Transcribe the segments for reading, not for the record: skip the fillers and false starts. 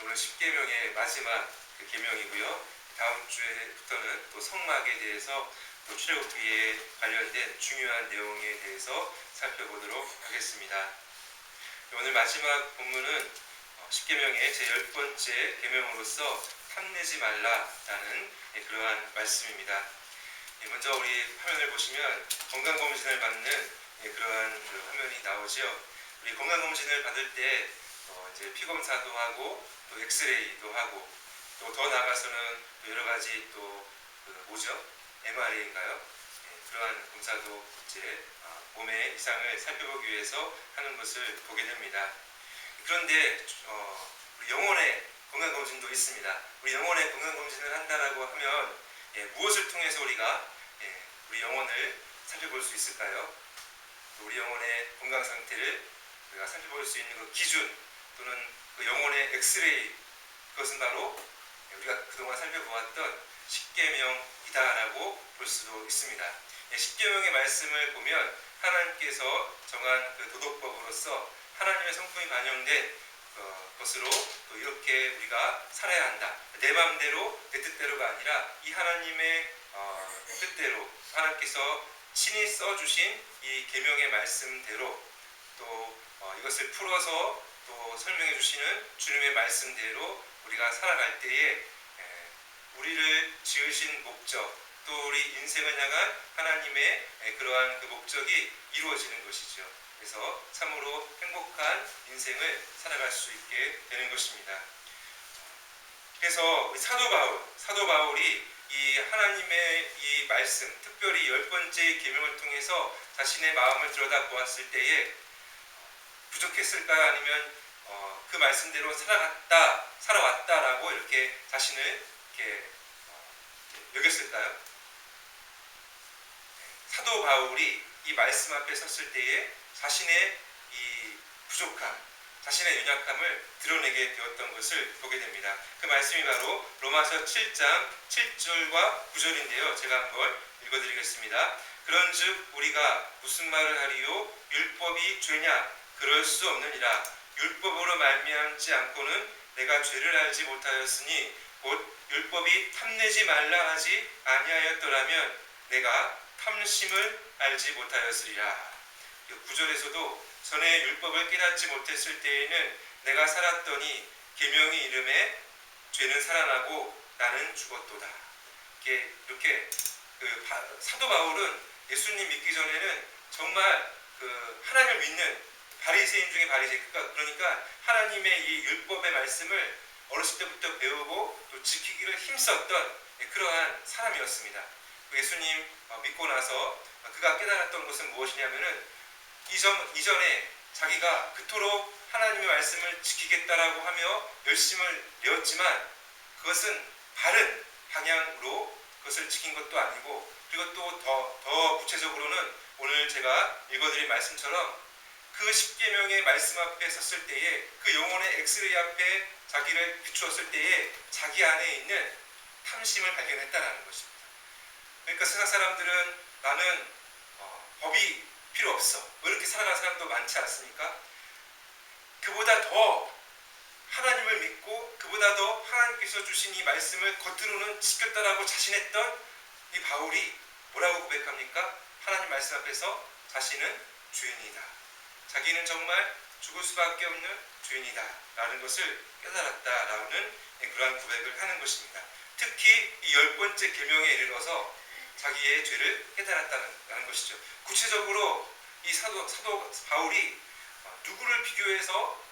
오늘 십계명의 마지막 그 계명이고요. 다음 주에부터는 또 성막에 대해서 또 출애굽기에 관련된 중요한 내용에 대해서 살펴보도록 하겠습니다. 오늘 마지막 본문은 십계명의 제 10번째 계명으로서 탐내지 말라라는 그러한 말씀입니다. 먼저 우리 화면을 보시면 건강검진을 받는 그러한 그 화면이 나오죠. 우리 건강검진을 받을 때 이제 피검사도 하고 또 엑스레이도 하고 또 더 나아가서는 여러 가지 또 뭐죠? MRA인가요? 그러한 검사도 이제 몸의 이상을 살펴보기 위해서 하는 것을 보게 됩니다. 그런데 우리 영혼의 건강검진도 있습니다. 우리 영혼의 건강검진을 한다라고 하면 무엇을 통해서 우리가 우리 영혼을 살펴볼 수 있을까요? 우리 영혼의 건강 상태를 우리가 살펴볼 수 있는 그 기준 또는 그 영혼의 엑스레이, 그것은 바로 우리가 그동안 살펴보았던 십계명이다라고 볼 수도 있습니다. 십계명의 말씀을 보면 하나님께서 정한 그 도덕법으로서 하나님의 성품이 반영된 것으로 또 이렇게 우리가 살아야 한다. 내 마음대로 내 뜻대로가 아니라 이 하나님의 뜻대로 하나님께서 친히 써주신 이 계명의 말씀대로 또 이것을 풀어서 또 설명해 주시는 주님의 말씀대로 우리가 살아갈 때에 우리를 지으신 목적 또 우리 인생을 향한 하나님의 그러한 그 목적이 이루어지는 것이죠. 그래서 참으로 행복한 인생을 살아갈 수 있게 되는 것입니다. 그래서 사도 바울이 이 하나님의 이 말씀, 특별히 10번째 계명을 통해서 자신의 마음을 들여다보았을 때에 부족했을까요? 아니면 그 말씀대로 살아왔다라고 이렇게 자신을 이렇게 여겼을까요? 사도 바울이 이 말씀 앞에 섰을 때에 자신의 이 부족함, 자신의 연약함을 드러내게 되었던 것을 보게 됩니다. 그 말씀이 바로 로마서 7장 7절과 9절인데요. 제가 한번 읽어드리겠습니다. 그런즉 우리가 무슨 말을 하리요? 율법이 죄냐? 그럴 수 없느니라. 율법으로 말미암지 않고는 내가 죄를 알지 못하였으니 곧 율법이 탐내지 말라 하지 아니하였더라면 내가 탐심을 알지 못하였으리라. 9절에서도 전에 율법을 깨닫지 못했을 때에는 내가 살았더니 계명이 이름에 죄는 살아나고 나는 죽었도다. 이렇게 사도 바울은 예수님 믿기 전에는 정말 하나님을 믿는 바리새인 중에 바리새인, 그러니까 하나님의 이 율법의 말씀을 어렸을 때부터 배우고 또 지키기를 힘썼던 그러한 사람이었습니다. 예수님 믿고 나서 그가 깨달았던 것은 무엇이냐면은 이전에 자기가 그토록 하나님의 말씀을 지키겠다라고 하며 열심을 내었지만 그것은 바른 방향으로 그것을 지킨 것도 아니고, 그리고 또 더 구체적으로는 오늘 제가 읽어드린 말씀처럼 그 십계명의 말씀 앞에 섰을 때에 그 영혼의 엑스레이 앞에 자기를 비추었을 때에 자기 안에 있는 탐심을 발견했다는 것입니다. 그러니까 세상 사람들은 나는 법이 필요 없어, 이렇게 살아가는 사람도 많지 않습니까? 그보다 더 하나님을 믿고 그보다 더 하나님께서 주신 이 말씀을 겉으로는 지켰다라고 자신했던 이 바울이 뭐라고 고백합니까? 하나님 말씀 앞에서 자신은 죄인이다, 자기는 정말 죽을 수밖에 없는 죄인이다 라는 것을 깨달았다라는 그러한 고백을 하는 것입니다. 특히 이 10번째 계명에 이르러서 자기의 죄를 깨달았다는 것이죠. 구체적으로 이 사도 바울이 누구를 비교해서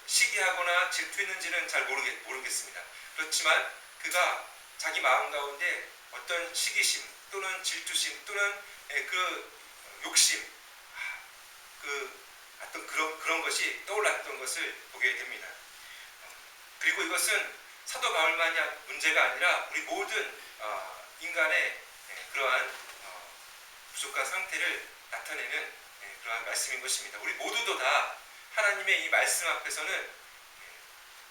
시기하거나 질투했는지는 잘 모르겠습니다. 그렇지만 그가 자기 마음 가운데 어떤 시기심 또는 질투심 또는 그 욕심, 어떤 그런 것이 떠올랐던 것을 보게 됩니다. 그리고 이것은 사도 바울만이 문제가 아니라 우리 모든 인간의 그러한 부족한 상태를 나타내는 그러한 말씀인 것입니다. 우리 모두도 다 하나님의 이 말씀 앞에서는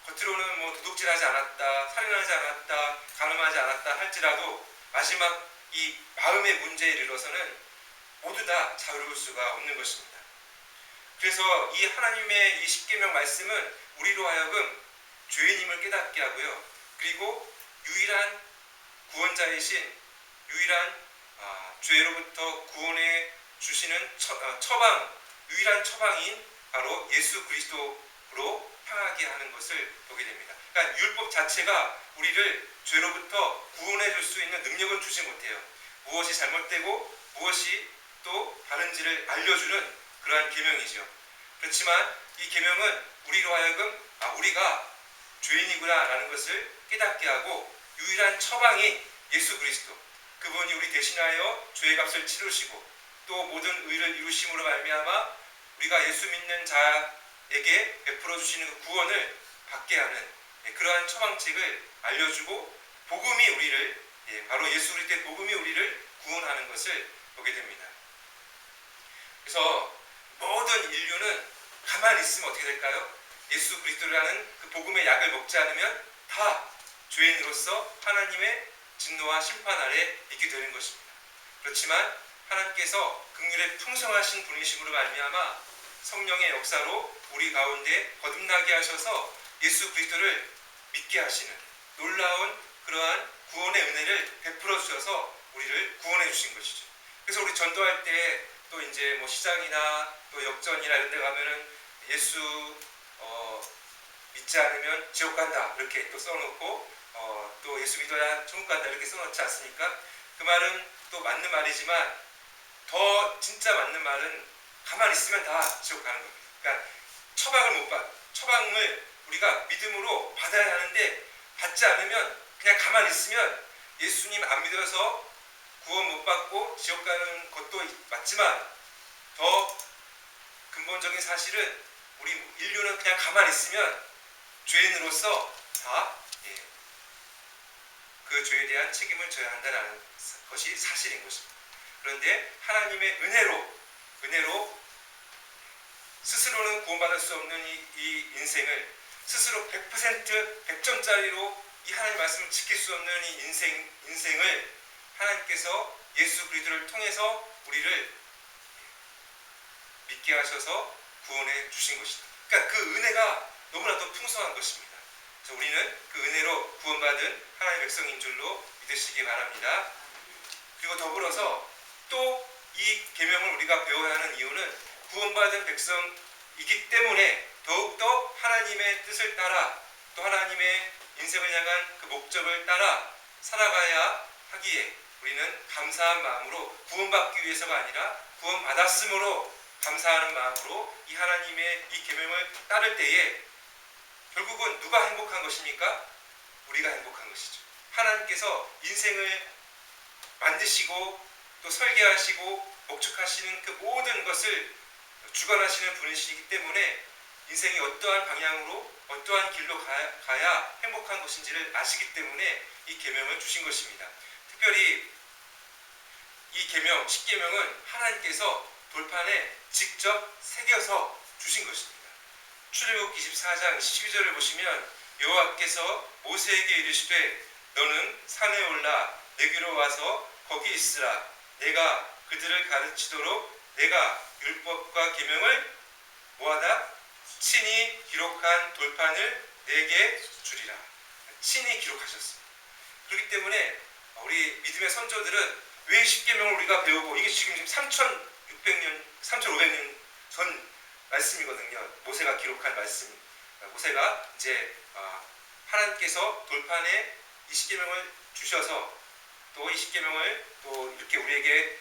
겉으로는 도둑질하지 않았다, 살인하지 않았다, 간음하지 않았다 할지라도 마지막 이 마음의 문제에 이르러서는 모두 다 자유로울 수가 없는 것입니다. 그래서 이 하나님의 이 십계명 말씀은 우리로 하여금 죄인임을 깨닫게 하고요. 그리고 유일한 구원자이신 유일한 죄로부터 구원해 주시는 유일한 처방인 바로 예수 그리스도로 향하게 하는 것을 보게 됩니다. 그러니까 율법 자체가 우리를 죄로부터 구원해 줄 수 있는 능력은 주지 못해요. 무엇이 잘못되고 무엇이 또 바른지를 알려주는 그러한 계명이죠. 그렇지만 이 계명은 우리로 하여금 우리가 죄인이구나 라는 것을 깨닫게 하고 유일한 처방인 예수 그리스도, 그분이 우리 대신하여 죄의 값을 치르시고 또 모든 의를 이루심으로 말미암아 우리가 예수 믿는 자에게 베풀어 주시는 그 구원을 받게 하는 그러한 처방책을 알려주고 복음이 우리를 바로 예수 그리스도의 복음이 우리를 구원하는 것을 보게 됩니다. 그래서 모든 인류는 가만히 있으면 어떻게 될까요? 예수 그리스도라는 그 복음의 약을 먹지 않으면 다 죄인으로서 하나님의 진노와 심판 아래 있게 되는 것입니다. 그렇지만 하나님께서 긍휼에 풍성하신 분이심으로 말미암아 성령의 역사로 우리 가운데 거듭나게 하셔서 예수 그리스도를 믿게 하시는 놀라운 그러한 구원의 은혜를 베풀어 주셔서 우리를 구원해 주신 것이죠. 그래서 우리 전도할 때 또 이제 뭐 시장이나 또 역전이나 이런 데 가면은 예수 믿지 않으면 지옥 간다 이렇게 또 써놓고 또 예수 믿어야 천국 간다 이렇게 써놓지 않습니까? 그 말은 또 맞는 말이지만 더 진짜 맞는 말은 가만히 있으면 다 지옥 가는 겁니다. 그러니까 처방을 우리가 믿음으로 받아야 하는데 받지 않으면 그냥 가만히 있으면 예수님 안 믿어서 구원 못 받고 지옥 가는 것도 맞지만 더 근본적인 사실은 우리 인류는 그냥 가만히 있으면 죄인으로서 다 그 죄에 대한 책임을 져야 한다는 것이 사실인 것입니다. 그런데 하나님의 은혜로 스스로는 구원받을 수 없는 이 인생을 스스로 100% 100점짜리로 이 하나님 말씀을 지킬 수 없는 이 인생을 하나님께서 예수 그리스도를 통해서 우리를 믿게 하셔서 구원해 주신 것이다. 그러니까 그 은혜가 너무나도 풍성한 것입니다. 그래서 우리는 그 은혜로 구원받은 하나님의 백성인 줄로 믿으시기 바랍니다. 그리고 더불어서 또 이 계명을 우리가 배워야 하는 이유는 구원받은 백성이기 때문에 더욱더 하나님의 뜻을 따라 또 하나님의 인생을 향한 그 목적을 따라 살아가야 하기에 우리는 감사한 마음으로 구원받기 위해서가 아니라 구원받았으므로 감사하는 마음으로 이 하나님의 이 계명을 따를 때에 결국은 누가 행복한 것입니까? 우리가 행복한 것이죠. 하나님께서 인생을 만드시고 또 설계하시고 목축하시는 그 모든 것을 주관하시는 분이시기 때문에 인생이 어떠한 방향으로 어떠한 길로 가야 행복한 것인지를 아시기 때문에 이 계명을 주신 것입니다. 특별히 이 계명, 십계명은 하나님께서 돌판에 직접 새겨서 주신 것입니다. 출애굽기 24장 12절을 보시면 여호와께서 모세에게 이르시되 너는 산에 올라 내게로 와서 거기 있으라. 내가 그들을 가르치도록 내가 율법과 계명을 뭐하다? 친히 기록한 돌판을 내게 주리라. 친히 기록하셨습니다. 그렇기 때문에 우리 믿음의 선조들은 왜 십계명을 우리가 배우고 이게 지금 3,600년, 3,500년 전 말씀이거든요. 모세가 기록한 말씀. 모세가 이제 하나님께서 돌판에 이 십계명을 주셔서 또 이 십계명을 또 이렇게 우리에게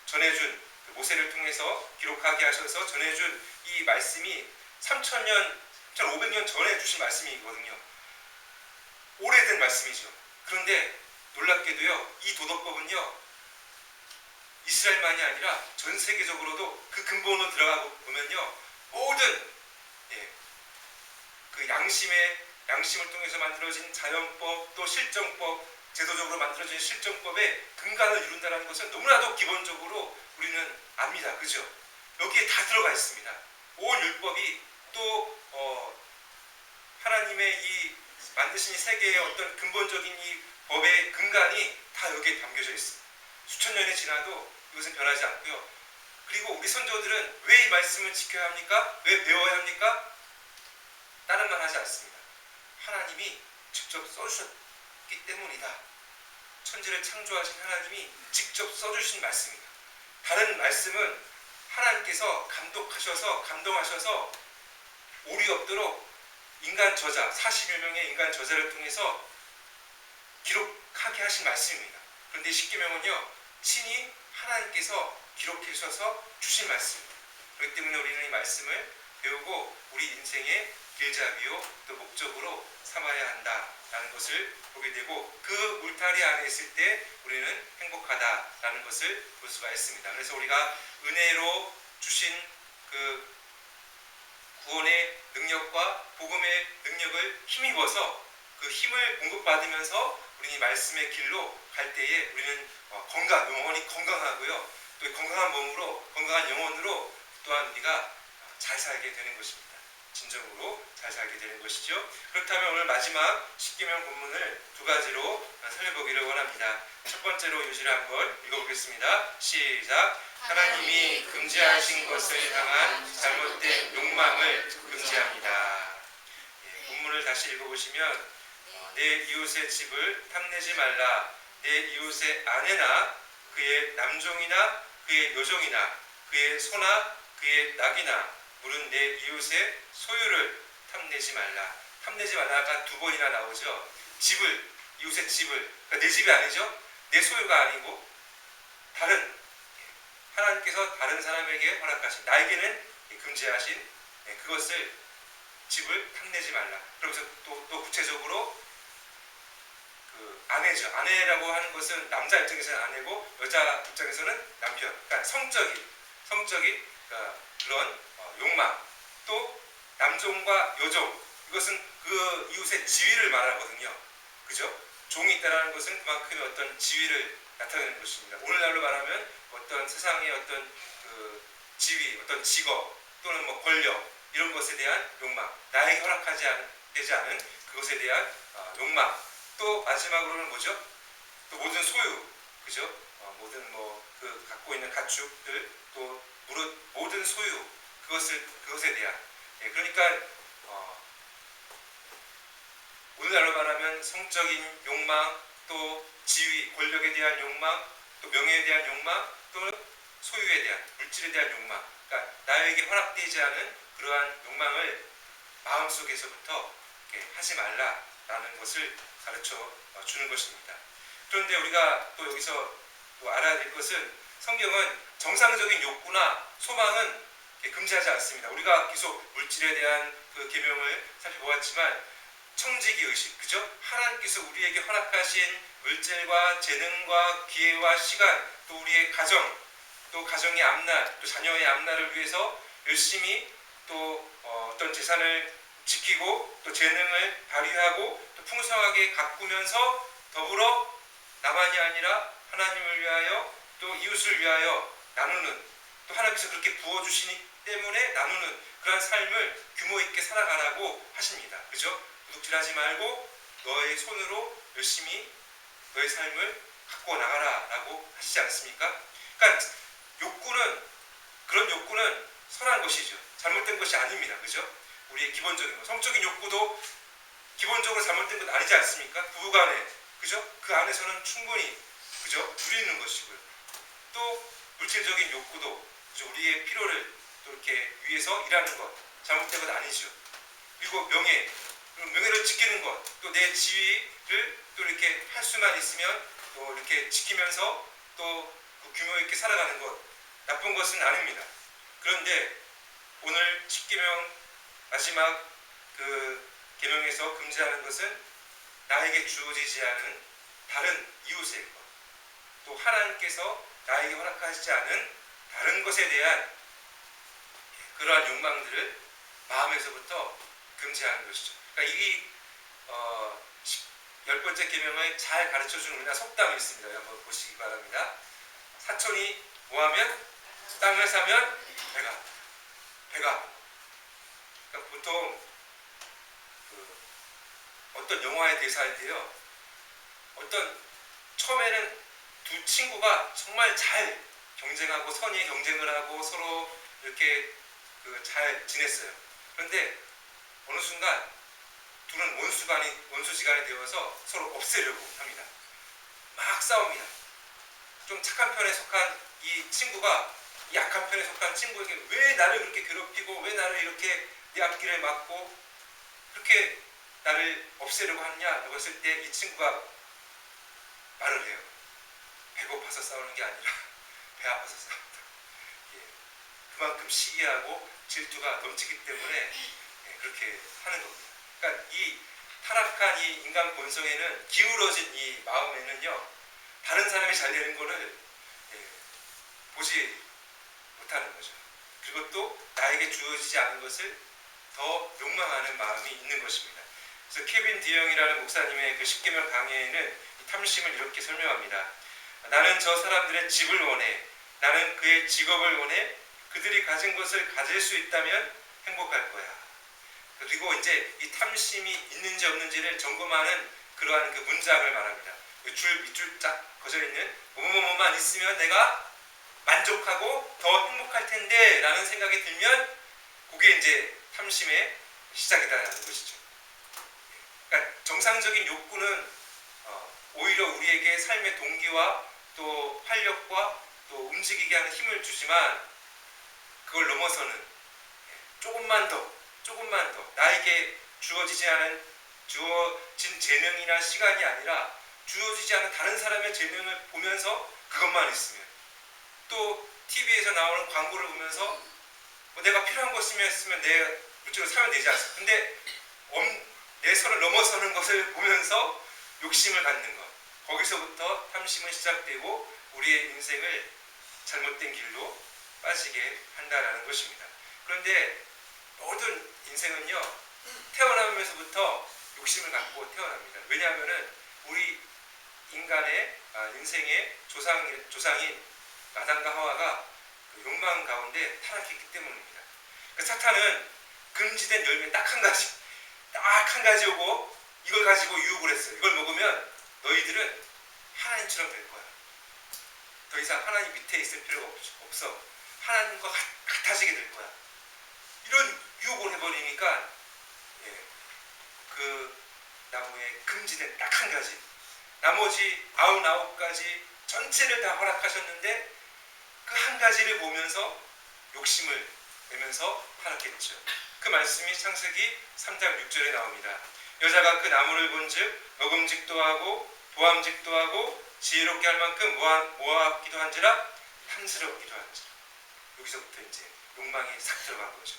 전해준 모세를 통해서 기록하게 하셔서 전해준 이 말씀이 3,000년, 1,500년 전에 주신 말씀이거든요. 오래된 말씀이죠. 그런데 놀랍게도요, 이 도덕법은요, 이스라엘만이 아니라 전 세계적으로도 그 근본으로 들어가고 보면요, 모든 그 양심을 통해서 만들어진 자연법, 또 실정법, 제도적으로 만들어진 실정법의 근간을 이룬다는 것은 너무나도 기본적으로 우리는 압니다. 그죠? 여기에 다 들어가 있습니다. 온 율법이 또 하나님의 이 만드신 이 세계의 어떤 근본적인 이 법의 근간이 다 여기에 담겨져 있습니다. 수천 년이 지나도 이것은 변하지 않고요. 그리고 우리 선조들은 왜 이 말씀을 지켜야 합니까? 왜 배워야 합니까? 다른 말 하지 않습니다. 하나님이 직접 써주셨기 때문이다. 천지를 창조하신 하나님이 직접 써주신 말씀이다. 다른 말씀은 하나님께서 감동하셔서 오류 없도록 인간 저자, 40여 명의 인간 저자를 통해서 기록하게 하신 말씀입니다. 그런데 십계명은요, 친히 하나님께서 기록해 주셔서 주신 말씀입니다. 그렇기 때문에 우리는 이 말씀을 배우고 우리 인생의 길잡이요 또 목적으로 삼아야 한다라는 것을 보게 되고, 그 울타리 안에 있을 때 우리는 행복하다라는 것을 볼 수가 있습니다. 그래서 우리가 은혜로 주신 그 구원의 능력과 복음의 능력을 힘입어서 그 힘을 공급받으면서 우리 이 말씀의 길로 갈 때에 우리는 영원히 건강하고요, 또 건강한 몸으로, 건강한 영혼으로 또한 우리가 잘 살게 되는 것입니다. 진정으로 잘 살게 되는 것이죠. 그렇다면 오늘 마지막 십계명 본문을 두 가지로 살펴보기를 원합니다. 첫 번째로 요지를 한번 읽어보겠습니다. 시작. 하나님이 금지하신 것을 향한 잘못된 욕망을 금지합니다. 본문을 다시 읽어보시면 내 이웃의 집을 탐내지 말라. 내 이웃의 아내나 그의 남종이나 그의 여종이나 그의 소나 그의 낙이나 물은 내 이웃의 소유를 탐내지 말라. 탐내지 말라가 두 번이나 나오죠. 이웃의 집을, 그러니까 내 집이 아니죠. 내 소유가 아니고 하나님께서 다른 사람에게 허락하신, 나에게는 금지하신 그것을, 집을 탐내지 말라. 그러면서 또 구체적으로 그 아내죠. 아내라고 하는 것은 남자 입장에서는 아내고 여자 입장에서는 남편. 그러니까 성적인 그런 욕망, 또 남종과 여종, 이것은 그 이웃의 지위를 말하거든요. 그죠? 종이 있다는 것은 그만큼의 어떤 지위를 나타내는 것입니다. 오늘날로 말하면 어떤 세상의 어떤 그 지위, 어떤 직업 또는 뭐 권력, 이런 것에 대한 욕망, 나에게 되지 않은 그것에 대한 욕망, 또 마지막으로는 뭐죠? 또 모든 소유, 그죠? 모든 그 갖고 있는 가축들, 또 모든 소유, 그것에 대한, 그러니까 오늘날로 말하면 성적인 욕망, 또 지위, 권력에 대한 욕망, 또 명예에 대한 욕망, 또는 소유에 대한, 물질에 대한 욕망, 그러니까 나에게 허락되지 않은 그러한 욕망을 마음속에서부터 하지 말라라는 것을 가르쳐 주는 것입니다. 그런데 우리가 또 여기서 또 알아야 될 것은, 성경은 정상적인 욕구나 소망은 금지하지 않습니다. 우리가 계속 물질에 대한 그 계명을 살펴보았지만, 청지기 의식, 그죠? 하나님께서 우리에게 허락하신 물질과 재능과 기회와 시간, 또 우리의 가정, 또 가정의 앞날, 또 자녀의 앞날을 위해서 열심히 또 어떤 재산을 지키고, 또 재능을 발휘하고, 또 풍성하게 가꾸면서 더불어 나만이 아니라 하나님을 위하여 또 이웃을 위하여 나누는, 또 하나님께서 그렇게 부어주시기 때문에 나누는 그런 삶을 규모 있게 살아가라고 하십니다. 그죠? 도둑질하지 말고 너의 손으로 열심히 너의 삶을 갖고 나가라 라고 하시지 않습니까? 그러니까 그런 욕구는 선한 것이죠. 잘못된 것이 아닙니다. 그죠? 우리의 기본적인 것, 성적인 욕구도 기본적으로 잘못된 것 아니지 않습니까? 부부간에, 그죠? 그 안에서는 충분히, 그죠? 누리는 것이고요. 또 물질적인 욕구도, 그죠? 우리의 필요를 또 이렇게 위해서 일하는 것, 잘못된 것 아니죠. 그리고 명예를 지키는 것, 또 내 지위를 또 이렇게 할 수만 있으면 또 이렇게 지키면서 또 그 규모 있게 살아가는 것, 나쁜 것은 아닙니다. 그런데 오늘 십계명 마지막 그 계명에서 금지하는 것은 나에게 주어지지 않은 다른 이웃의 것, 또 하나님께서 나에게 허락하시지 않은 다른 것에 대한 그러한 욕망들을 마음에서부터 금지하는 것이죠. 그러니까 이 10번째 계명을 잘 가르쳐주는 우리나라 속담이 있습니다. 한번 보시기 바랍니다. 사촌이 뭐하면? 땅을 사면 배가. 그러니까 보통 어떤 영화의 대사인데요, 처음에는 두 친구가 정말 잘 경쟁하고 선의의 경쟁을 하고 서로 이렇게 잘 지냈어요. 그런데 어느 순간 둘은 원수지간이 되어서 서로 없애려고 합니다. 막 싸웁니다. 좀 착한 편에 속한 이 친구가 약한 편에 속한 친구에게 왜 나를 그렇게 괴롭히고 왜 나를 이렇게 내 앞길을 막고 그렇게 나를 없애려고 하느냐라고 했을 때 이 친구가 말을 해요. 배고파서 싸우는 게 아니라 배 아파서 싸운다. 예. 그만큼 시기하고 질투가 넘치기 때문에 그렇게 하는 겁니다. 그러니까 이 타락한 이 인간 본성에는 기울어진 이 마음에는요 다른 사람이 잘 되는 거를 보지 못하는 거죠. 그리고 또 나에게 주어지지 않은 것을 더 욕망하는 마음이 있는 것입니다. 그래서 케빈 디영이라는 목사님의 그 십계명 강해에는 이 탐심을 이렇게 설명합니다. 나는 저 사람들의 집을 원해. 나는 그의 직업을 원해. 그들이 가진 것을 가질 수 있다면 행복할 거야. 그리고 이제 이 탐심이 있는지 없는지를 점검하는 그러한 그 문장을 말합니다. 줄 밑줄 쫙 거져 있는 뭐뭐뭐만 있으면 내가 만족하고 더 행복할 텐데 라는 생각이 들면 그게 이제 탐심의 시작이다라는 것이죠. 그러니까 정상적인 욕구는 오히려 우리에게 삶의 동기와 또 활력과 또 움직이게 하는 힘을 주지만 그걸 넘어서는 조금만 더 나에게 주어진 재능이나 시간이 아니라 주어지지 않은 다른 사람의 재능을 보면서 그것만 있으면 또 TV에서 나오는 광고를 보면서 내가 필요한 거 있으면 내 물질로 사면 되지 않습니까? 근데 내 선을 넘어서는 것을 보면서 욕심을 갖는 것 거기서부터 탐심은 시작되고 우리의 인생을 잘못된 길로 빠지게 한다라는 것입니다. 그런데 모든 인생은요 태어나면서부터 욕심을 갖고 태어납니다. 왜냐하면은 우리 인간의 인생의 조상인 아담과 하와가 그 욕망 가운데 타락했기 때문입니다. 그 사탄은 금지된 열매 딱 한 가지 오고 이걸 가지고 유혹을 했어요. 이걸 먹으면 너희들은 하나님처럼 될 거야. 더 이상 하나님 밑에 있을 필요가 없어. 하나님과 같아지게 될 거야. 이런 유혹을 해버리니까 그 나무에 금지된 딱 한 가지 나머지 99가지 전체를 다 허락하셨는데 그 한 가지를 보면서 욕심을 내면서 타락했죠. 그 말씀이 창세기 3장 6절에 나옵니다. 여자가 그 나무를 본즉 먹음직도 하고 보암직도 하고 지혜롭게 할 만큼 모아기도 한지라 탐스럽기도 한지라. 여기서부터 이제 욕망이 싹 들어간 거죠.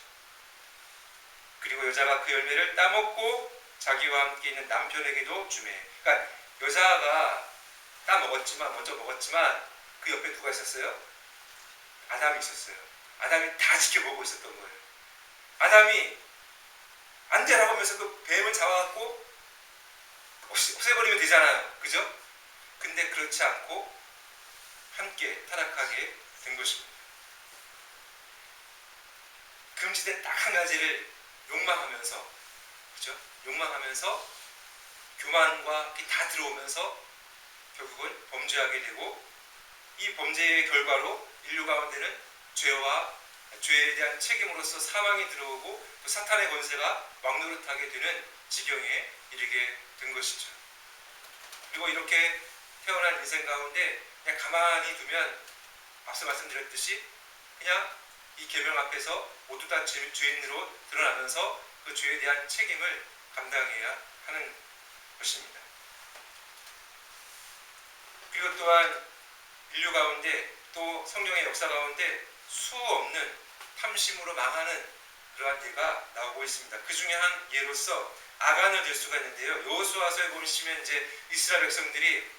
그리고 여자가 그 열매를 따먹고 자기와 함께 있는 남편에게도 주매. 그러니까 여자가 먼저 먹었지만 그 옆에 누가 있었어요? 아담이 있었어요. 아담이 다 지켜보고 있었던 거예요. 아담이 안 되라고 하면서 그 뱀을 잡아갖고 없애버리면 되잖아요. 그죠? 근데 그렇지 않고 함께 타락하게 된 것입니다. 금지된 딱 한 가지를 욕망하면서, 그죠? 욕망하면서 교만과 다 들어오면서 결국은 범죄하게 되고 이 범죄의 결과로 인류 가운데는 죄에 대한 책임으로서 사망이 들어오고 또 사탄의 권세가 왕노릇하게 되는 지경에 이르게 된 것이죠. 그리고 이렇게 태어난 인생 가운데 그냥 가만히 두면 앞서 말씀드렸듯이 그냥 이 계명 앞에서 모두 다 죄인으로 드러나면서 그 죄에 대한 책임을 감당해야 하는 것입니다. 그리고 또한 인류 가운데 또 성경의 역사 가운데 수 없는 탐심으로 망하는 그러한 예가 나오고 있습니다. 그 중에 한 예로서 아간을 들 수가 있는데요. 여호수아서에 보시면 이제 이스라엘 백성들이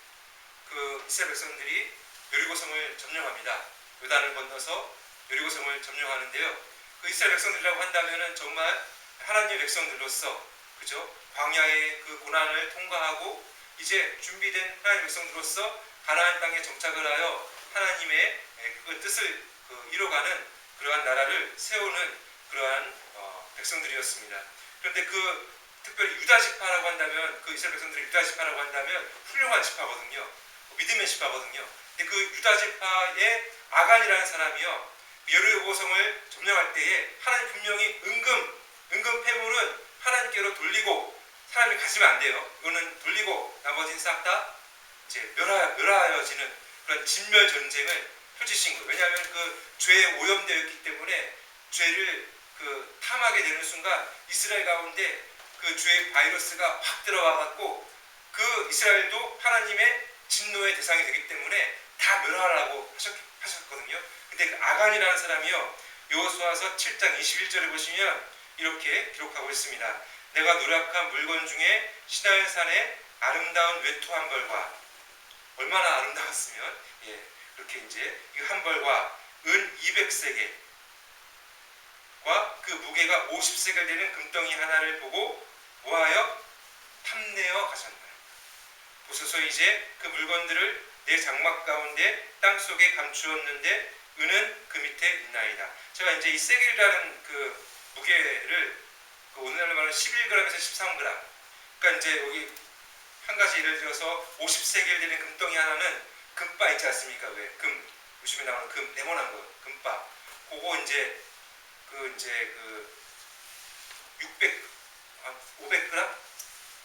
여리고성을 점령합니다. 요단을 건너서 여리고성을 점령하는데요. 그 이스라엘 백성들이라고 한다면은 정말 하나님의 백성들로서, 그죠? 광야의 그 고난을 통과하고 이제 준비된 하나님의 백성들로서 가나안 땅에 정착을 하여 하나님의 그 뜻을 이뤄가는 그러한 나라를 세우는 그러한 백성들이었습니다. 그런데 특별히 유다 지파라고 한다면, 그 이스라엘 백성들이 유다 지파라고 한다면 훌륭한 지파거든요. 믿음의 지파거든요. 근데 그 유다 지파의 아간이라는 사람이요, 여리고성을 점령할 때에 하나님 분명히 은금 패물은 하나님께로 돌리고 사람이 가지면 안 돼요. 이거는 돌리고 나머지는 싹 다 이제 멸하여지는 그런 진멸 전쟁을 펼치신 거예요. 왜냐하면 그 죄에 오염되어 있기 때문에 죄를 그 탐하게 되는 순간 이스라엘 가운데 그 죄의 바이러스가 확 들어와 갖고 그 이스라엘도 하나님의 진노의 대상이 되기 때문에 다 멸하라고 하셨거든요. 근데 그 아간이라는 사람이요, 여호수아서 7장 21절에 보시면 이렇게 기록하고 있습니다. 내가 노력한 물건 중에 시나일산의 아름다운 외투 한 벌과, 얼마나 아름다웠으면, 그렇게 이제 이 한 벌과 은 200세겔과 그 무게가 50세겔 되는 금덩이 하나를 보고 모하여 탐내어 가셨나요? 보소서 이제 그 물건들을 내 장막 가운데 땅 속에 감추었는데 은은 그 밑에 있나이다. 제가 이제 이 세겔이라는 그 무게를 그 오늘날로 말하면 11g에서 13g. 그러니까 이제 여기 한 가지 예를 들어서 50세겔 되는 금덩이 하나는 금바 있지 않습니까? 왜 금 요즘에 나오는 금 네모난 거 금바. 그거 이제 그 500g?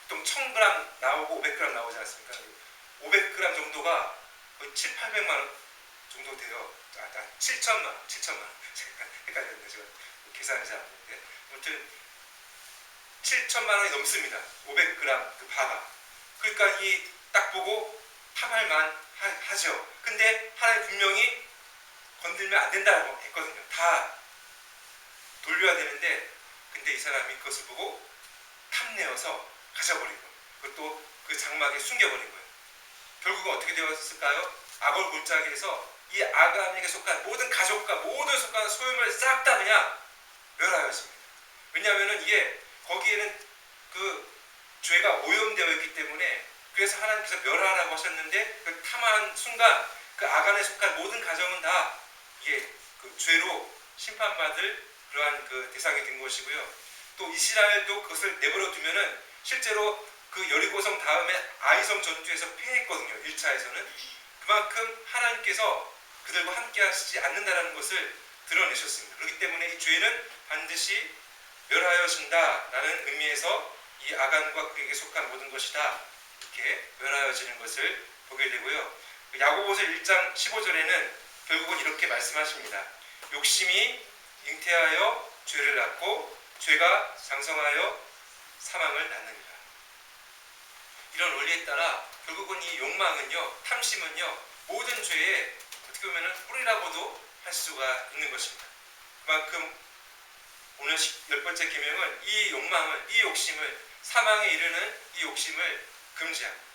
보통 1000g 나오고 500g 나오지 않습니까? 500g 정도가 거의 700~800만 원 정도 돼요. 7천만 원. 잠깐 헷갈렸네. 제가 계산이 잘 안 되는데. 아무튼 7천만 원이 넘습니다. 500g 그 바가. 그러니까 이 딱 보고 탐할만 하죠. 근데 하나님 분명히 건들면 안 된다고 했거든요. 다 돌려야 되는데, 근데 이 사람이 그것을 보고 탐내어서 가져버린 거예요. 그것도 그 장막에 숨겨버린 거예요. 결국은 어떻게 되었을까요? 아골 골짜기에서 이 아간에게 속한 모든 가족과 모든 속한 소유물 싹 다 그냥 멸하였습니다. 왜냐하면 이게 거기에는 그 죄가 오염되어 있기 때문에, 그래서 하나님께서 멸하라고 하셨는데 그 탐한 순간 그 아간에 속한 모든 가정은 다 이게 그 죄로 심판받을 그러한 그 대상이 된 것이고요. 또 이스라엘도 그것을 내버려 두면은 실제로 그 여리고성 다음에 아이성 전투에서 패했거든요. 1차에서는. 그만큼 하나님께서 그들과 함께 하시지 않는다는 것을 드러내셨습니다. 그렇기 때문에 이 죄는 반드시 멸하여진다라는 의미에서 이 아간과 그에게 속한 모든 것이 다 이렇게 멸하여지는 것을 보게 되고요. 야고보서 1장 15절에는 결국은 이렇게 말씀하십니다. 욕심이 잉태하여 죄를 낳고 죄가 장성하여 사망을 낳느니라. 이런 원리에 따라 결국은 이 욕망은요, 탐심은요, 모든 죄의 어떻게 보면 뿌리라고도 할 수가 있는 것입니다. 그만큼 오늘 10번째 계명은 이 욕망을, 이 욕심을, 사망에 이르는 이 욕심을 금지합니다.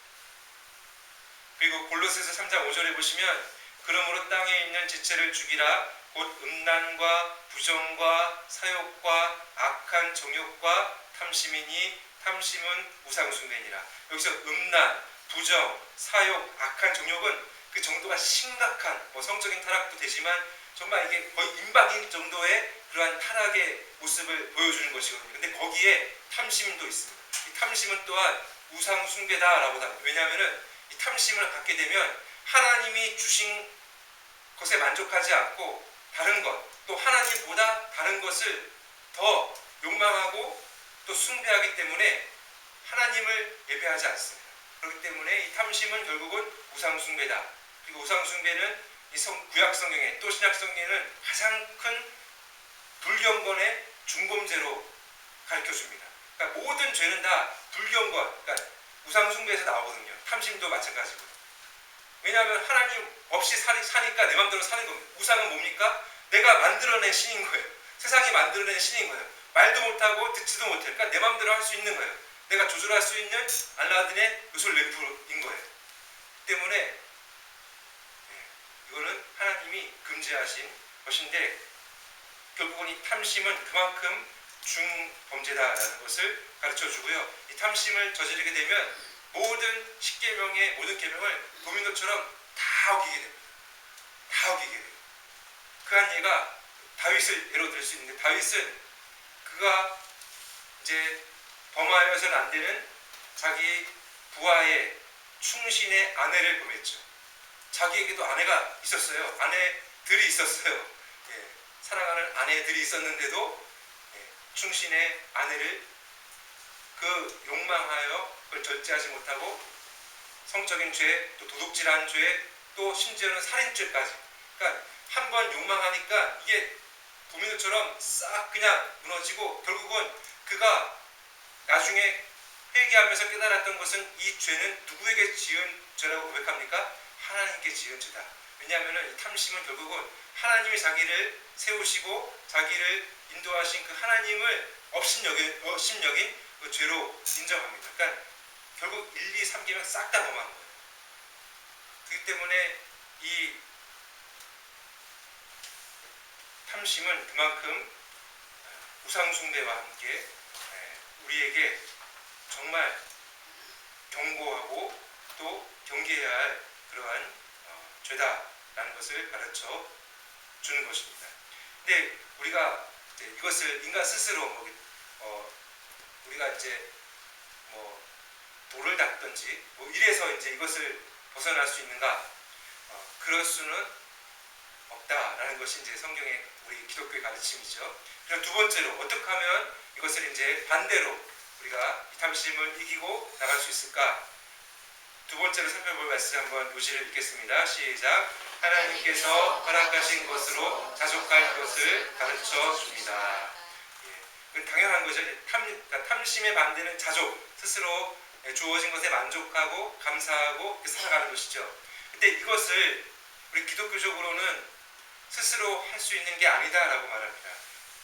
그리고 골로새서 3장 5절에 보시면 그러므로 땅에 있는 지체를 죽이라. 곧 음란과 부정과 사욕과 악한 정욕과 탐심이니 탐심은 우상숭배니라. 여기서 음란, 부정, 사욕, 악한 정욕은 그 정도가 심각한 성적인 타락도 되지만 정말 이게 거의 임박인 정도의 그러한 타락의 모습을 보여주는 것이거든요. 근데 거기에 탐심도 있습니다. 이 탐심은 또한 우상숭배다라고 합니다. 왜냐하면 이 탐심을 갖게 되면 하나님이 주신 것에 만족하지 않고 다른 것, 또 하나님보다 다른 것을 더 욕망하고 또 숭배하기 때문에 하나님을 예배하지 않습니다. 그렇기 때문에 이 탐심은 결국은 우상숭배다. 그리고 우상숭배는 이 구약 성경에 또 신약 성경에는 가장 큰 불경건의 중범죄로 가르쳐줍니다. 그러니까 모든 죄는 다 불경건, 그러니까 우상숭배에서 나오거든요. 탐심도 마찬가지고요. 왜냐하면 하나님 없이 사니까 내 마음대로 사는 겁니다. 우상은 뭡니까? 내가 만들어낸 신인 거예요. 세상이 만들어낸 신인 거예요. 말도 못하고 듣지도 못해요. 그러니까 내 마음대로 할 수 있는 거예요. 내가 조절할 수 있는 알라딘의 요술 램프인 거예요. 때문에 이거는 하나님이 금지하신 것인데, 결국은 이 탐심은 그만큼 중범죄다라는 것을 가르쳐주고요. 이 탐심을 저지르게 되면 모든 십계명의 모든 계명을 도미노처럼 다 어기게 됩니다. 다 어기게 돼요. 그 한 예가 다윗을 예로 들 수 있는데, 다윗은 그가 이제 범하여서는 안 되는 자기 부하의 충신의 아내를 범했죠. 자기에게도 아내가 있었어요. 아내들이 있었어요. 사랑하는 아내들이 있었는데도 충신의 아내를 그 욕망하여 그걸 절제하지 못하고 성적인 죄, 또 도둑질한 죄, 또 심지어는 살인죄까지. 그러니까 한 번 욕망하니까 이게 도미노처럼 싹 그냥 무너지고 결국은 그가 나중에 회개하면서 깨달았던 것은 이 죄는 누구에게 지은 죄라고 고백합니까? 하나님께 지은 죄다. 왜냐하면 이 탐심은 결국은 하나님이 자기를 세우시고 자기를 인도하신 그 하나님을 업신여긴 그 죄로 인정합니다. 그러니까 결국 1, 2, 3개면 싹 다 범한 거예요. 그렇기 때문에 이 탐심은 그만큼 우상숭배와 함께 우리에게 정말 경고하고 또 경계해야 할 그러한 죄다라는 것을 가르쳐 주는 것입니다. 근데 우리가 이제 이것을 인간 스스로 우리가 이제 돌을 닦든지 이래서 이제 이것을 벗어날 수 있는가? 그럴 수는 없다라는 것이 이제 성경의 우리 기독교의 가르침이죠. 그럼 두 번째로 어떻게 하면 이것을 이제 반대로 우리가 이 탐심을 이기고 나갈 수 있을까? 두 번째로 살펴볼 말씀 한번 요지를 읽겠습니다. 시작. 하나님께서 허락하신 것으로 자족할 것을 가르쳐 줍니다. 예, 당연한 거죠. 탐심의 반대는 자족, 스스로 주어진 것에 만족하고 감사하고 살아가는 것이죠. 근데 이것을 우리 기독교적으로는 스스로 할 수 있는 게 아니다라고 말합니다.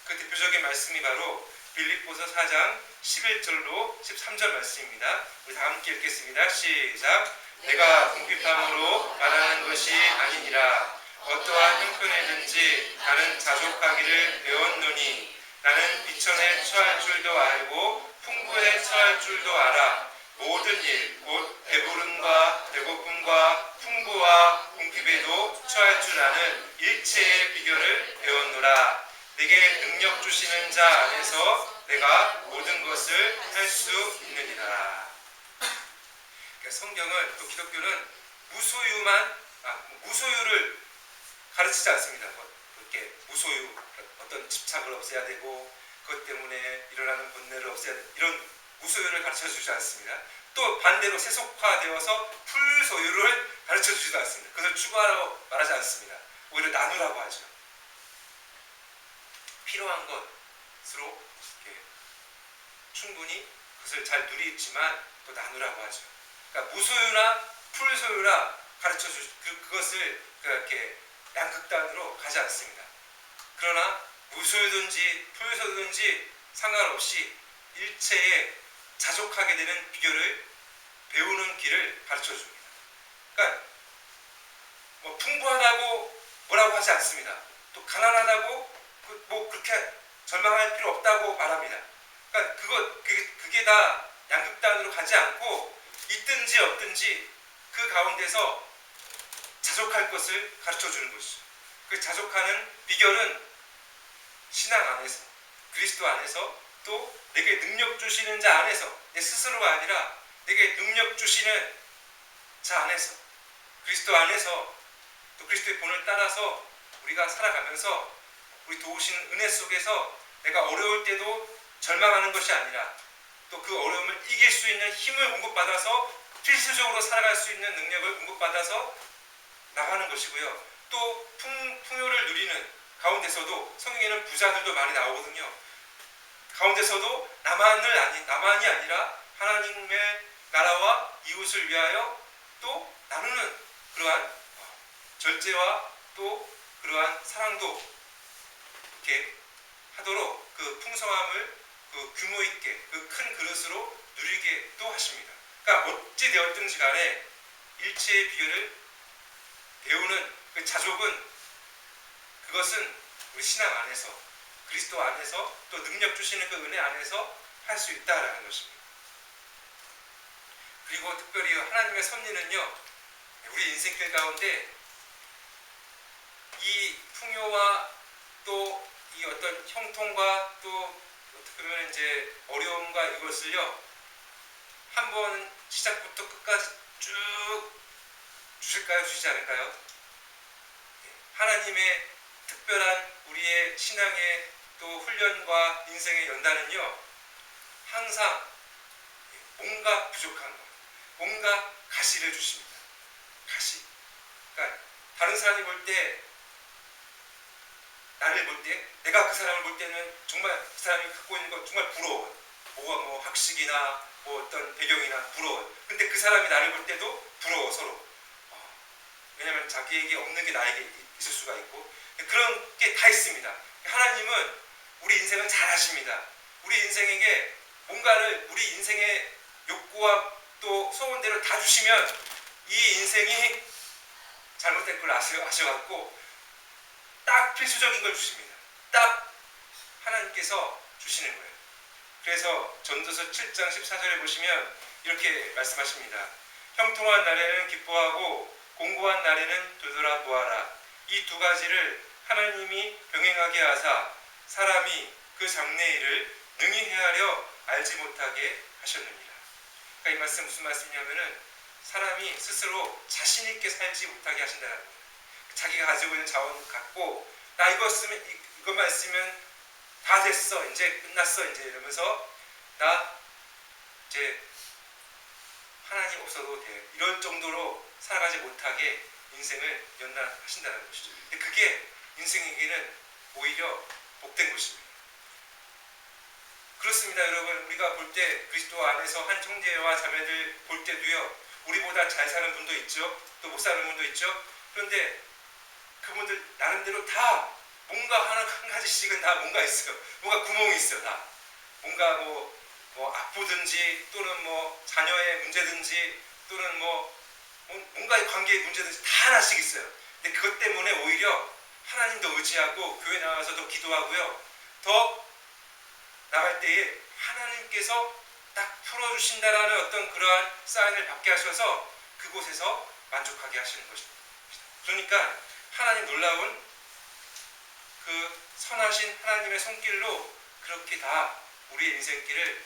그 대표적인 말씀이 바로 빌립보서 4장 11절로 13절 말씀입니다. 우리 다 함께 읽겠습니다. 시작. 내가 궁핍함으로 말하는 것이 아니니라. 어떠한 형편에든지 나는 자족하기를 배웠노니 나는 비천에 처할 줄도 알고 풍부에 처할 줄도 알아. 모든 일, 곧 배부름과 배고픔과 풍부와 궁핍에도 처할 줄 아는 일체의 비결을 배웠노라. 내게 능력 주시는 자 안에서 내가 모든 것을 할 수 있느니라. 그러니까 성경은 또 기독교는 무소유를 가르치지 않습니다. 이렇게 무소유, 어떤 집착을 없애야 되고 그것 때문에 일어나는 번뇌를 없애야 되고 이런 무소유를 가르쳐주지 않습니다. 또 반대로 세속화되어서 풀소유를 가르쳐주지도 않습니다. 그것을 추구하라고 말하지 않습니다. 오히려 나누라고 하죠. 필요한 것으로 이렇게 충분히 그것을 잘 누리지만 또 나누라고 하죠. 그러니까 무소유나 풀소유나 가르쳐주 그것을 이렇게 양극단으로 가지 않습니다. 그러나 무소유든지 풀소유든지 상관없이 일체에 자족하게 되는 비결을 배우는 길을 가르쳐 줍니다. 그러니까 풍부하다고 뭐라고 하지 않습니다. 또 가난하다고 그렇게 절망할 필요 없다고 말합니다. 그러니까 그게 다 양극단으로 가지 않고 있든지 없든지 그 가운데서 자족할 것을 가르쳐 주는 것이죠. 그 자족하는 비결은 신앙 안에서, 그리스도 안에서, 또 내게 능력 주시는 자 안에서, 내 스스로가 아니라 내게 능력 주시는 자 안에서, 그리스도 안에서, 또 그리스도의 본을 따라서 우리가 살아가면서 우리 도우시는 은혜 속에서 내가 어려울 때도 절망하는 것이 아니라 또 그 어려움을 이길 수 있는 힘을 공급받아서 필수적으로 살아갈 수 있는 능력을 공급받아서 나가는 것이고요. 또 풍요를 누리는 가운데서도 성경에는 부자들도 많이 나오거든요. 가운데서도 나만이 아니라 하나님의 나라와 이웃을 위하여 또 나누는 그러한 절제와 또 그러한 사랑도 이렇게 하도록 그 풍성함을 그 규모 있게 그 큰 그릇으로 누리게 또 하십니다. 그러니까 어찌 되었든지 간에 일체의 비결을 배우는 그 자족은 그것은 우리 신앙 안에서 그리스도 안에서 또 능력 주시는 그 은혜 안에서 할 수 있다라는 것입니다. 그리고 특별히 하나님의 섭리는요, 우리 인생길 가운데 이 풍요와 또 이 어떤 형통과 또 어떻게 보면 이제 어려움과 이것을요, 한번 시작부터 끝까지 쭉 주실까요? 주시지 않을까요? 하나님의 특별한 우리의 신앙의 또 훈련과 인생의 연단은요, 항상 뭔가 부족한 것, 뭔가 가시를 주십니다. 가시. 그러니까 다른 사람이 볼 때, 나를 볼 때, 내가 그 사람을 볼 때는 정말 그 사람이 갖고 있는 것 정말 부러워요. 뭐가 뭐 학식이나 뭐 어떤 배경이나 부러워요. 근데 그 사람이 나를 볼 때도 부러워 서로. 왜냐하면 자기에게 없는 게 나에게 있을 수가 있고 그런 게 다 있습니다. 하나님은 우리 인생을 잘 아십니다. 우리 인생에게 뭔가를 우리 인생의 욕구와 또 소원대로 다 주시면 이 인생이 잘못된 걸 아셔갖고 딱 필수적인 걸 주십니다. 딱 하나님께서 주시는 거예요. 그래서 전도서 7장 14절에 보시면 이렇게 말씀하십니다. 형통한 날에는 기뻐하고 공고한 날에는 되돌아보아라. 이 두 가지를 하나님이 병행하게 하사 사람이 그 장래일을 능히 헤아려 알지 못하게 하셨느니라. 그러니까 이 말씀 무슨 말씀이냐면은 사람이 스스로 자신 있게 살지 못하게 하신다는 거예요. 자기가 가지고 있는 자원 갖고 나 이것만 쓰면 다 됐어, 이제 끝났어, 이제 이러면서 나 이제 하나님 없어도 돼, 이럴 정도로 살아가지 못하게 인생을 연단하신다는 것이죠. 근데 그게 인생에게는 오히려 복된 것입니다. 그렇습니다, 여러분. 우리가 볼 때 그리스도 안에서 한 형제와 자매들 볼 때도요, 우리보다 잘 사는 분도 있죠, 또 못 사는 분도 있죠. 그런데 그분들 나름대로 다 뭔가 한 가지씩은 다 뭔가 있어요. 뭔가 구멍이 있어요. 다 뭔가 뭐 아프든지 또는 뭐 자녀의 문제든지 또는 뭔가의 관계의 문제든지 다 하나씩 있어요. 근데 그것 때문에 오히려 하나님도 의지하고 교회 나와서 더 기도하고요, 더 나갈 때에 하나님께서 딱 풀어주신다라는 어떤 그러한 사인을 받게 하셔서 그곳에서 만족하게 하시는 것입니다. 그러니까 하나님 놀라운 그 선하신 하나님의 손길로 그렇게 다 우리의 인생길을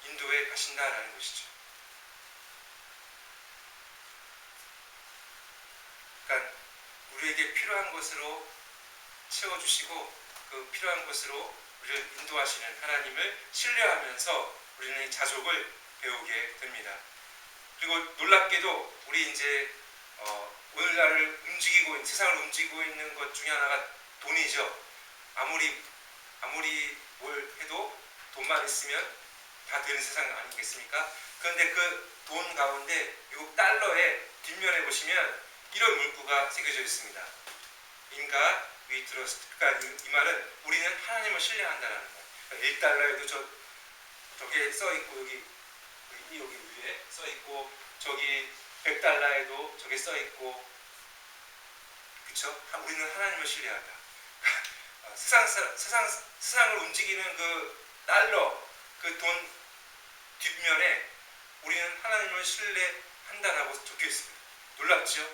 인도해 가신다라는 것이죠. 그러니까 우리에게 필요한 것으로 채워주시고 그 필요한 것으로 우리를 인도하시는 하나님을 신뢰하면서 우리는 이 자족을 배우게 됩니다. 그리고 놀랍게도 우리 이제 오늘날을 세상을 움직이고 있는 것 중에 하나가 돈이죠. 아무리 뭘 해도 돈만 있으면 다 되는 세상 아니겠습니까? 그런데 그 돈 가운데 미국 달러의 뒷면에 보시면 이런 문구가 새겨져 있습니다. In God we trust. 그러니까 이 말은 우리는 하나님을 신뢰한다는 거예요. 그러니까 1달러에도 저게 써 있고 여기 위에 써 있고 저기 100달러에도 저게 써 있고, 그렇죠? 우리는 하나님을 신뢰한다. 세상을 움직이는 그 달러, 그 돈 뒷면에 우리는 하나님을 신뢰한다라고 적혀 있습니다. 놀랍죠?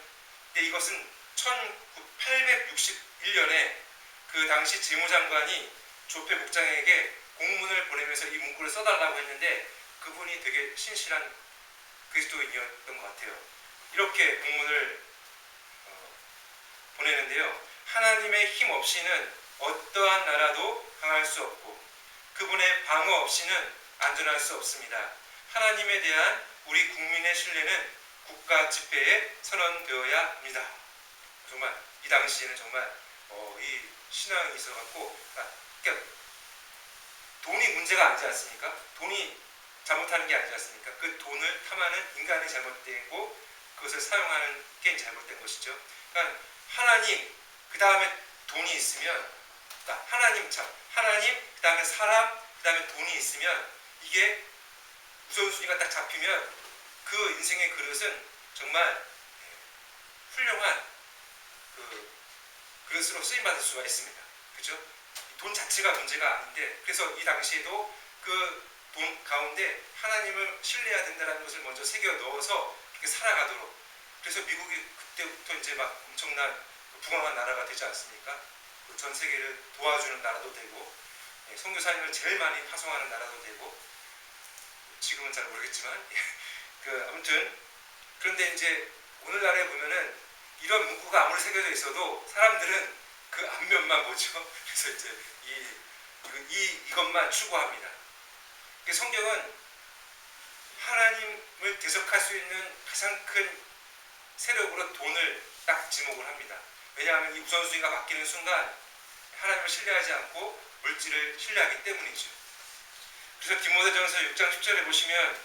근데 이것은 1861년에 그 당시 재무장관이 조폐 국장에게 공문을 보내면서 이 문구를 써달라고 했는데 그분이 되게 신실한 그리스도인이었던 것 같아요. 이렇게 공문을 보내는데요. 하나님의 힘 없이는 어떠한 나라도 강할 수 없고 그분의 방어 없이는 안전할 수 없습니다. 하나님에 대한 우리 국민의 신뢰는 국가 집회에 선언되어야 합니다. 정말 이 당시에는 정말 이 신앙이 있어갖고 그러니까 돈이 문제가 아니지 않습니까? 돈이 잘못하는 게 아니지 않습니까? 그 돈을 탐하는 인간이 잘못되고 그것을 사용하는 게 잘못된 것이죠. 그러니까 하나님 그 다음에 돈이 있으면, 그러니까 하나님 그 다음에 사람 그 다음에 돈이 있으면 이게 우선순위가 딱 잡히면 그 인생의 그릇은 정말 훌륭한 그 그릇으로 쓰임받을 수가 있습니다. 그렇죠? 돈 자체가 문제가 아닌데, 그래서 이 당시에도 그 돈 가운데 하나님을 신뢰해야 된다는 것을 먼저 새겨 넣어서 그렇게 살아가도록. 그래서 미국이 그때부터 이제 막 엄청난 부강한 나라가 되지 않습니까? 전 세계를 도와주는 나라도 되고, 선교사님을 제일 많이 파송하는 나라도 되고, 지금은 잘 모르겠지만, 아무튼 그런데 이제 오늘날에 보면은 이런 문구가 아무리 새겨져 있어도 사람들은 그 앞면만 보죠. 그래서 이제 이것만 추구합니다. 성경은 하나님을 대적할 수 있는 가장 큰 세력으로 돈을 딱 지목을 합니다. 왜냐하면 이 우선순위가 바뀌는 순간 하나님을 신뢰하지 않고 물질을 신뢰하기 때문이죠. 그래서 디모데전서 6장 10절에 보시면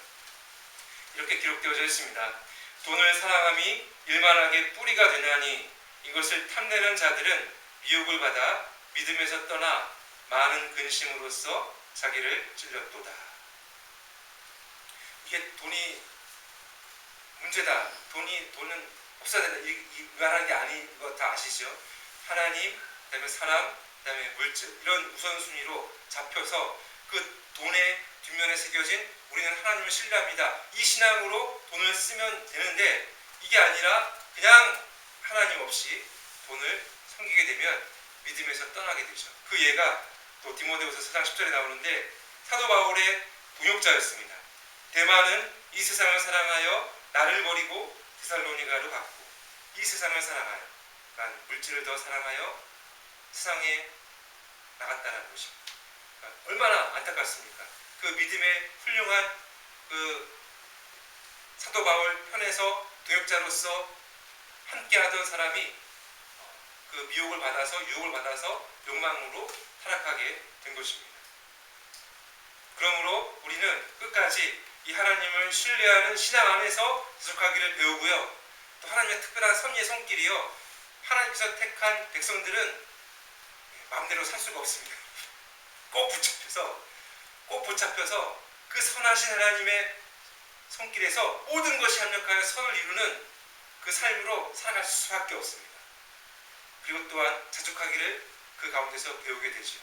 이렇게 기록되어져 있습니다. 돈을 사랑함이 일만하게 뿌리가 되나니 이것을 탐내는 자들은 미혹을 받아 믿음에서 떠나 많은 근심으로써 자기를 찔렸도다. 이게 돈이 문제다. 돈은 없어야 된다. 이 말하는 게 아닌 거 다 아시죠? 하나님, 그다음에 사람, 그다음에 물질 이런 우선순위로 잡혀서 그 돈의 뒷면에 새겨진 우리는 하나님을 신뢰합니다. 이 신앙으로 돈을 쓰면 되는데 이게 아니라 그냥 하나님 없이 돈을 섬기게 되면 믿음에서 떠나게 되죠. 그 예가 또 디모데후서 4장 10절에 나오는데 사도 바울의 동역자였습니다. 데마는 이 세상을 사랑하여 나를 버리고 데살로니가로 갔고 이 세상을 사랑하여 그러니까 물질을 더 사랑하여 세상에 나갔다는 것입니다. 그러니까 얼마나 안타깝습니까? 그 믿음의 훌륭한 그 사도 바울 편에서 동역자로서 함께하던 사람이 그 미혹을 받아서 유혹을 받아서 욕망으로 타락하게 된 것입니다. 그러므로 우리는 끝까지 이 하나님을 신뢰하는 신앙 안에서 지속하기를 배우고요. 또 하나님의 특별한 섭리의 손길이요. 하나님께서 택한 백성들은 마음대로 살 수가 없습니다. 꼭 붙잡혀서 그 선하신 하나님의 손길에서 모든 것이 합력하여 선을 이루는 그 삶으로 살아갈 수밖에 없습니다. 그리고 또한 자족하기를 그 가운데서 배우게 되죠.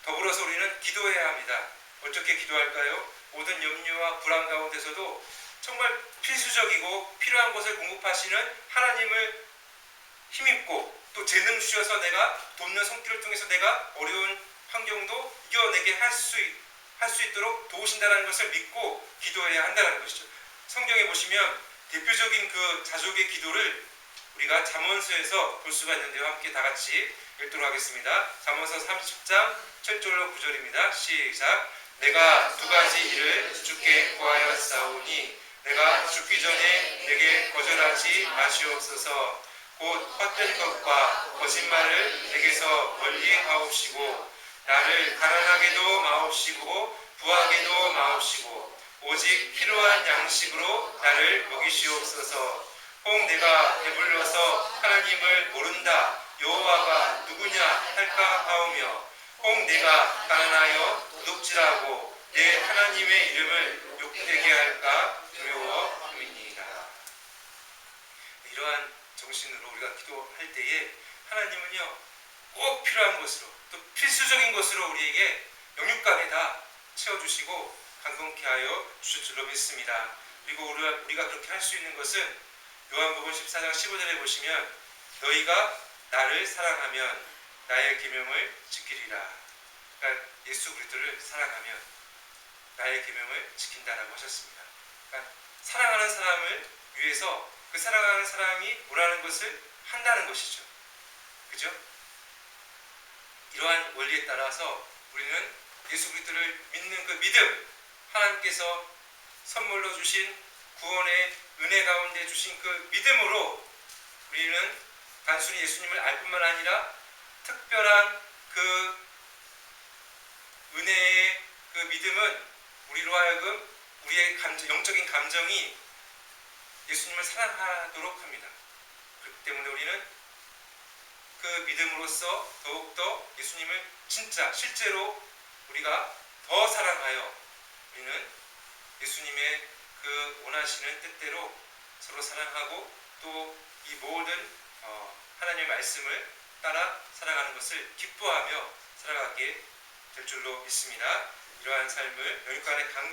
더불어서 우리는 기도해야 합니다. 어떻게 기도할까요? 모든 염려와 불안 가운데서도 정말 필수적이고 필요한 것을 공급하시는 하나님을 힘입고 또 재능 주셔서 내가 돕는 손길을 통해서 내가 어려운 환경도 이겨내게 할 수 있도록 도우신다는 것을 믿고 기도해야 한다는 것이죠. 성경에 보시면 대표적인 그 자족의 기도를 우리가 잠언서에서 볼 수가 있는데요. 함께 다 같이 읽도록 하겠습니다. 잠언서 30장 7절로 9절입니다. 시작. 내가 두 가지 일을 주께 구하였사오니 내가 죽기 전에 내게 거절하지 마시옵소서. 곧 헛된 것과 거짓말을 내게서 멀리 하옵시고 나를 가난하게도 마옵시고 부하게도 마옵시고 오직 필요한 양식으로 나를 먹이시옵소서. 혹 내가 배불러서 하나님을 모른다 여호와가 누구냐 할까 하오며 혹 내가 가난하여 도둑질하고 내 하나님의 이름을 욕되게 할까 두려워함이니이다. 이러한 정신으로 우리가 기도할 때에 하나님은요 꼭 필요한 것으로 또 필수적인 것으로 우리에게 영육간에 다 채워주시고 강건케 하여 주실 줄로 믿습니다. 그리고 우리가 그렇게 할 수 있는 것은 요한복음 14장 15절에 보시면 너희가 나를 사랑하면 나의 계명을 지키리라. 그러니까 예수 그리스도를 사랑하면 나의 계명을 지킨다라고 하셨습니다. 그러니까 사랑하는 사람을 위해서 그 사랑하는 사람이 뭐라는 것을 한다는 것이죠. 그죠? 이러한 원리에 따라서 우리는 예수 그리스도를 믿는 그 믿음, 하나님께서 선물로 주신 구원의 은혜 가운데 주신 그 믿음으로 우리는 단순히 예수님을 알 뿐만 아니라 특별한 그 은혜의 그 믿음은 우리로 하여금 우리의 영적인 감정이 예수님을 사랑하도록 합니다. 그렇기 때문에 우리는 그 믿음으로써 더욱더 예수님을 진짜 실제로 우리가 더 사랑하여 우리는 예수님의 그 원하시는 뜻대로 서로 사랑하고 또 이 모든 하나님의 말씀을 따라 살아가는 것을 기뻐하며 살아가게 될 줄로 믿습니다. 이러한 삶을 영육간의